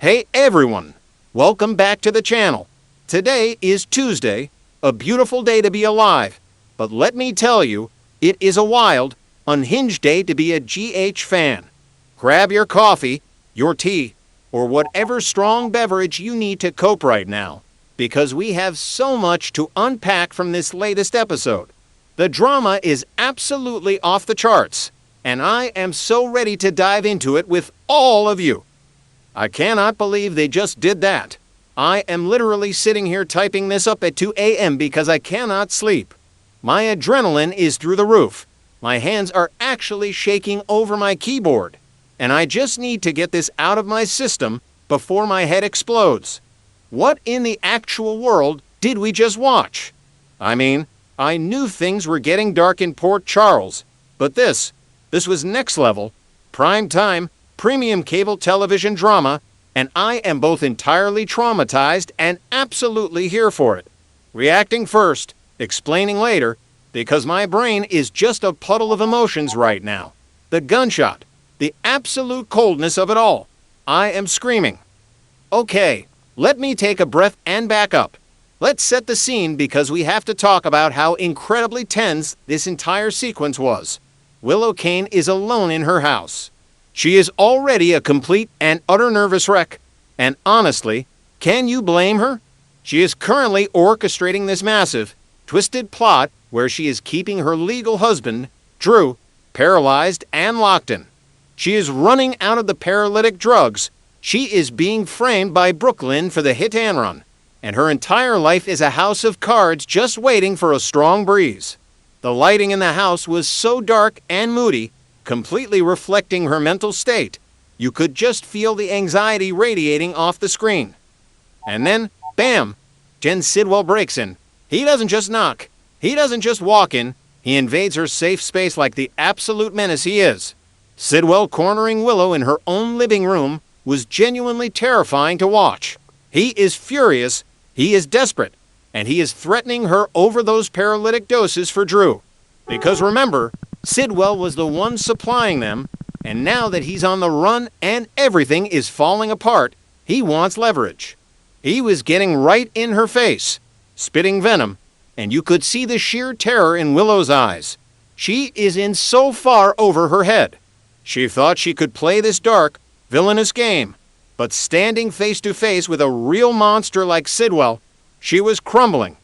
Hey everyone, welcome back to the channel. Today is Tuesday, a beautiful day to be alive, but let me tell you, it is a wild, unhinged day to be a GH fan. Grab your coffee, your tea, or whatever strong beverage you need to cope right now, because we have so much to unpack from this latest episode. The drama is absolutely off the charts, and I am so ready to dive into it with all of you. I cannot believe they just did that. I am literally sitting here typing this up at 2 a.m. because I cannot sleep. My adrenaline is through the roof. My hands are actually shaking over my keyboard, and I just need to get this out of my system before my head explodes. What in the actual world did we just watch? I mean, I knew things were getting dark in Port Charles, but this was next level, prime time, premium cable television drama, and I am both entirely traumatized and absolutely here for it. Reacting first, explaining later, because my brain is just a puddle of emotions right now. The gunshot, the absolute coldness of it all. I am screaming. Okay, let me take a breath and back up. Let's set the scene because we have to talk about how incredibly tense this entire sequence was. Willow Kane is alone in her house. She is already a complete and utter nervous wreck, and honestly, can you blame her? She is currently orchestrating this massive, twisted plot where she is keeping her legal husband, Drew, paralyzed and locked in. She is running out of the paralytic drugs. She is being framed by Brooklyn for the hit and run, and her entire life is a house of cards just waiting for a strong breeze. The lighting in the house was so dark and moody, completely reflecting her mental state. You could just feel the anxiety radiating off the screen. And then, bam, Jen Sidwell breaks in. He doesn't just knock. He doesn't just walk in. He invades her safe space like the absolute menace he is. Sidwell cornering Willow in her own living room was genuinely terrifying to watch. He is furious, he is desperate, and he is threatening her over those paralytic doses for Drew. Because remember, Sidwell was the one supplying them, and now that he's on the run and everything is falling apart, he wants leverage. He was getting right in her face, spitting venom, and you could see the sheer terror in Willow's eyes. She is in so far over her head. She thought she could play this dark, villainous game, but standing face to face with a real monster like Sidwell, she was crumbling.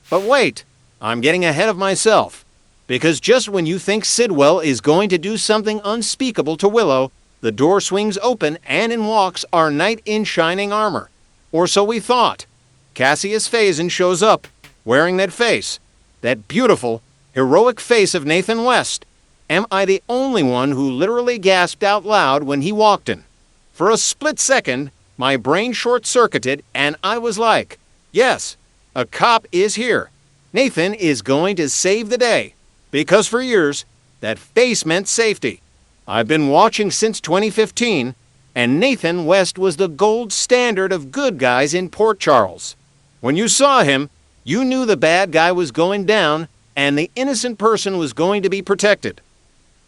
But wait, I'm getting ahead of myself. Because just when you think Sidwell is going to do something unspeakable to Willow, the door swings open and in walks our knight in shining armor. Or so we thought. Cassius shows up, wearing that face. That beautiful, heroic face of Nathan West. Am I the only one who literally gasped out loud when he walked in? For a split second, my brain short-circuited and I was like, yes, a cop is here. Nathan is going to save the day. Because for years, that face meant safety. I've been watching since 2015, and Nathan West was the gold standard of good guys in Port Charles. When you saw him, you knew the bad guy was going down, and the innocent person was going to be protected.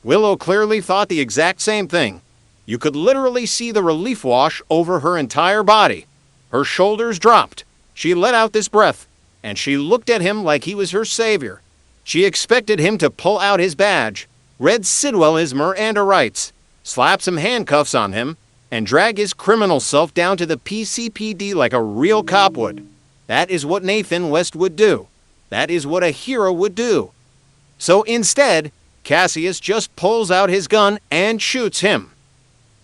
Willow clearly thought the exact same thing. You could literally see the relief wash over her entire body. Her shoulders dropped. She let out this breath, and she looked at him like he was her savior. She expected him to pull out his badge, read Sidwell his Miranda rights, slap some handcuffs on him, and drag his criminal self down to the PCPD like a real cop would. That is what Nathan West would do. That is what a hero would do. So instead, Cassius just pulls out his gun and shoots him.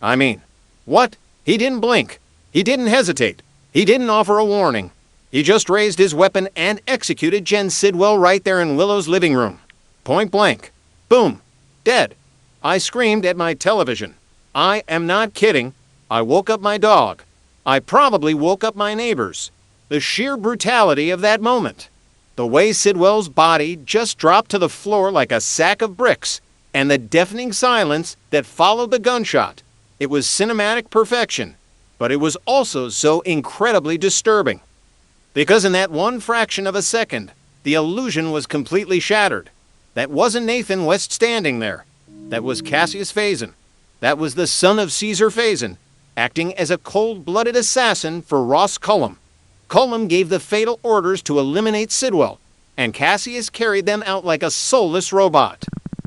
I mean, what? He didn't blink. He didn't hesitate. He didn't offer a warning. He just raised his weapon and executed Jen Sidwell right there in Willow's living room. Point blank. Boom. Dead. I screamed at my television. I am not kidding. I woke up my dog. I probably woke up my neighbors. The sheer brutality of that moment. The way Sidwell's body just dropped to the floor like a sack of bricks, and the deafening silence that followed the gunshot. It was cinematic perfection, but it was also so incredibly disturbing. Because in that one fraction of a second, the illusion was completely shattered. That wasn't Nathan West standing there. That was Cassius Faison. That was the son of Caesar Faison. acting as a cold-blooded assassin for Ross Cullum. Cullum gave the fatal orders to eliminate Sidwell, and Cassius carried them out like a soulless robot.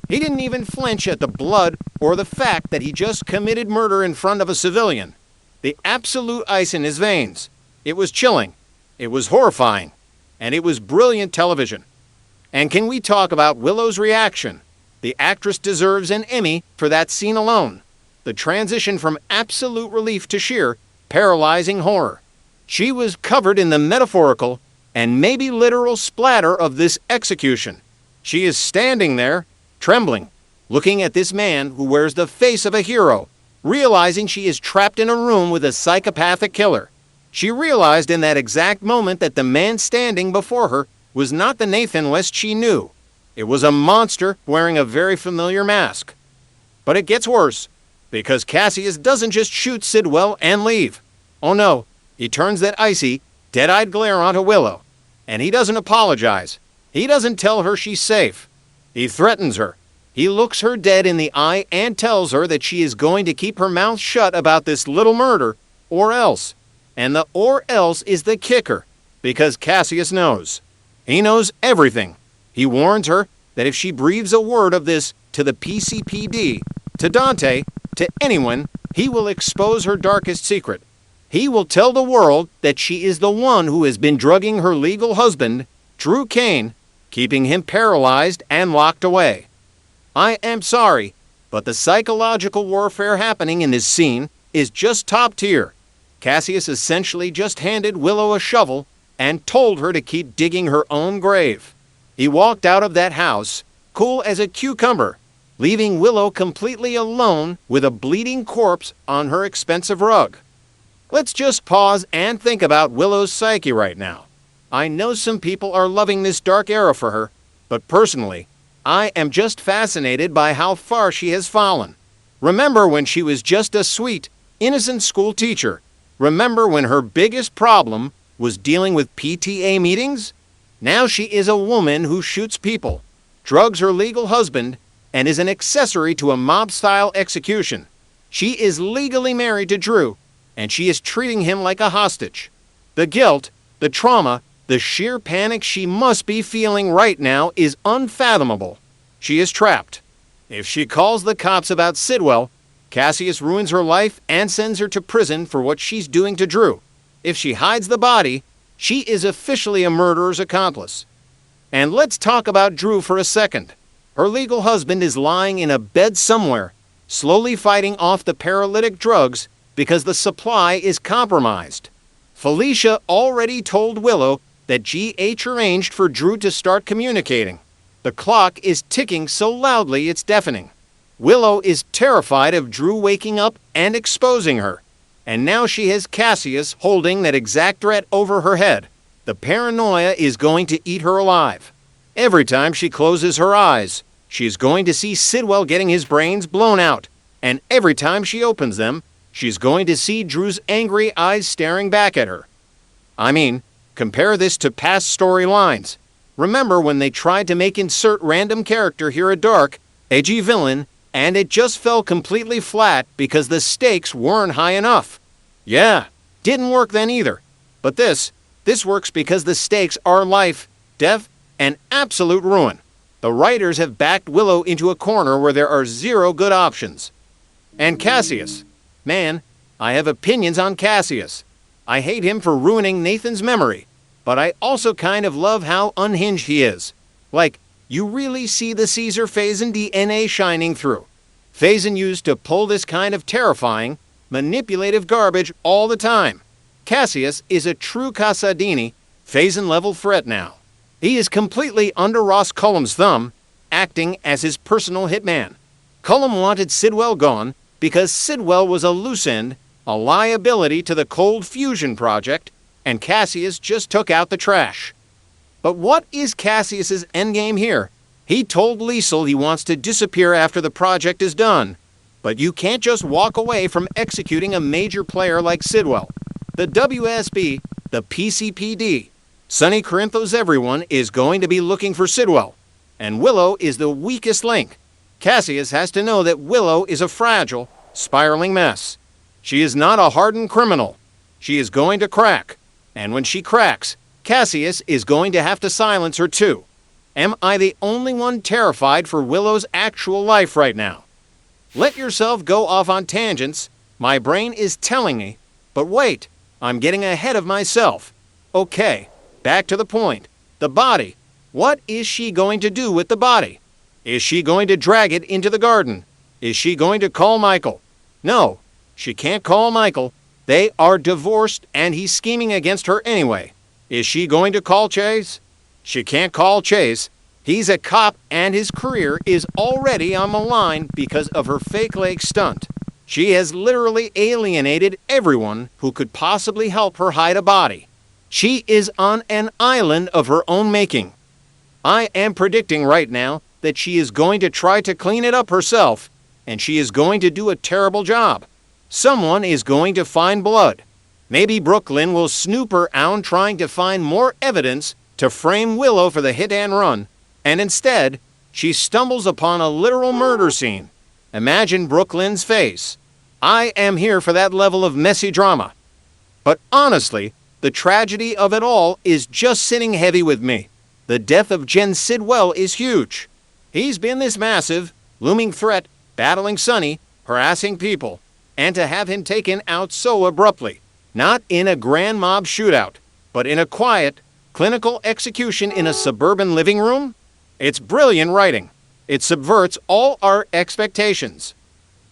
He didn't even flinch at the blood or the fact that he just committed murder in front of a civilian. The absolute ice in his veins. It was chilling. It was horrifying. And it was brilliant television. And can we talk about Willow's reaction? The actress deserves an Emmy for that scene alone. The transition from absolute relief to sheer, paralyzing horror. She was covered in the metaphorical and maybe literal splatter of this execution. She is standing there, trembling, looking at this man who wears the face of a hero, realizing she is trapped in a room with a psychopathic killer. She realized in that exact moment that the man standing before her was not the Nathan West she knew. It was a monster wearing a very familiar mask. But it gets worse, because Cassius doesn't just shoot Sidwell and leave. Oh no, he turns that icy, dead-eyed glare onto Willow. And he doesn't apologize. He doesn't tell her she's safe. He threatens her. He looks her dead in the eye and tells her that she is going to keep her mouth shut about this little murder, or else. And the or else is the kicker, because Cassius knows. He knows everything. He warns her that if she breathes a word of this to the PCPD, to Dante, to anyone, he will expose her darkest secret. He will tell the world that she is the one who has been drugging her legal husband, Drew Kane, keeping him paralyzed and locked away. I am sorry, but the psychological warfare happening in this scene is just top tier. Cassius essentially just handed Willow a shovel and told her to keep digging her own grave. He walked out of that house, cool as a cucumber, leaving Willow completely alone with a bleeding corpse on her expensive rug. Let's just pause and think about Willow's psyche right now. I know some people are loving this dark era for her, but personally, I am just fascinated by how far she has fallen. Remember when she was just a sweet, innocent school teacher? Remember when her biggest problem was dealing with PTA meetings? Now she is a woman who shoots people, drugs her legal husband, and is an accessory to a mob-style execution. She is legally married to Drew, and she is treating him like a hostage. The guilt, the trauma, the sheer panic she must be feeling right now is unfathomable. She is trapped. If she calls the cops about Sidwell, Cassius ruins her life and sends her to prison for what she's doing to Drew. If she hides the body, she is officially a murderer's accomplice. And let's talk about Drew for a second. Her legal husband is lying in a bed somewhere, slowly fighting off the paralytic drugs because the supply is compromised. Felicia already told Willow that GH arranged for Drew to start communicating. The clock is ticking so loudly it's deafening. Willow is terrified of Drew waking up and exposing her. And now she has Cassius holding that exact threat over her head. The paranoia is going to eat her alive. Every time she closes her eyes, she's going to see Sidwell getting his brains blown out. And every time she opens them, she's going to see Drew's angry eyes staring back at her. I mean, compare this to past storylines. Remember when they tried to make insert random character here a dark, edgy villain, and it just fell completely flat because the stakes weren't high enough? Yeah, didn't work then either. But this works because the stakes are life, death, and absolute ruin. The writers have backed Willow into a corner where there are zero good options. And Cassius. Man, I have opinions on Cassius. I hate him for ruining Nathan's memory, but I also kind of love how unhinged he is. Like, you really see the Caesar Phazon DNA shining through. Phazon used to pull this kind of terrifying, manipulative garbage all the time. Cassius is a true Casadini, Phazon-level threat now. He is completely under Ross Cullum's thumb, acting as his personal hitman. Cullum wanted Sidwell gone because Sidwell was a loose end, a liability to the Cold Fusion project, and Cassius just took out the trash. But what is Cassius's endgame here? He told Liesel he wants to disappear after the project is done. But you can't just walk away from executing a major player like Sidwell. The WSB, the PCPD, Sonny Corinthos everyone is going to be looking for Sidwell. And Willow is the weakest link. Cassius has to know that Willow is a fragile, spiraling mess. She is not a hardened criminal. She is going to crack. And when she cracks, Cassius is going to have to silence her too. Am I the only one terrified for Willow's actual life right now? Let yourself go off on tangents. My brain is telling me. But wait, I'm getting ahead of myself. Okay, back to the point. The body. What is she going to do with the body? Is she going to drag it into the garden? Is she going to call Michael? No, she can't call Michael. They are divorced and he's scheming against her anyway. Is she going to call Chase? She can't call Chase. He's a cop and his career is already on the line because of her fake leg stunt. She has literally alienated everyone who could possibly help her hide a body. She is on an island of her own making. I am predicting right now that she is going to try to clean it up herself, and she is going to do a terrible job. Someone is going to find blood. Maybe Brooklyn will snoop her out trying to find more evidence to frame Willow for the hit and run, and instead, she stumbles upon a literal murder scene. Imagine Brooklyn's face. I am here for that level of messy drama. But honestly, the tragedy of it all is just sitting heavy with me. The death of Jen Sidwell is huge. He's been this massive, looming threat, battling Sonny, harassing people, and to have him taken out so abruptly, not in a grand mob shootout, but in a quiet, clinical execution in a suburban living room? It's brilliant writing. It subverts all our expectations.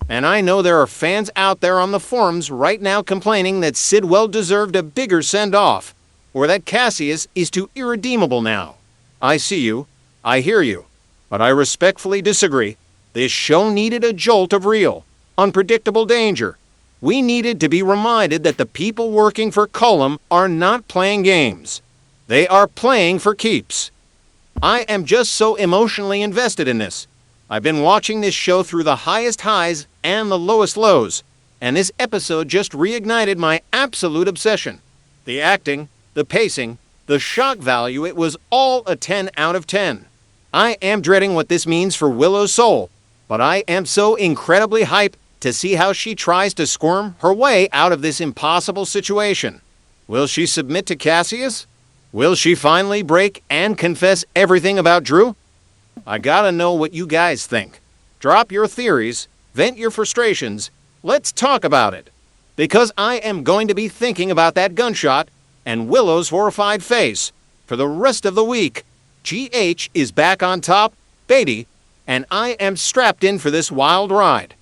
And I know there are fans out there on the forums right now complaining that Sidwell deserved a bigger send-off, or that Cassius is too irredeemable now. I see you. I hear you. But I respectfully disagree. This show needed a jolt of real, unpredictable danger. We needed to be reminded that the people working for Cullum are not playing games. They are playing for keeps. I am just so emotionally invested in this. I've been watching this show through the highest highs and the lowest lows, and this episode just reignited my absolute obsession. The acting, the pacing, the shock value, it was all a 10 out of 10. I am dreading what this means for Willow's soul, but I am so incredibly hyped to see how she tries to squirm her way out of this impossible situation. Will she submit to Cassius? Will she finally break and confess everything about Drew? I gotta know what you guys think. Drop your theories, vent your frustrations, let's talk about it. Because I am going to be thinking about that gunshot and Willow's horrified face for the rest of the week. GH is back on top, baby, and I am strapped in for this wild ride.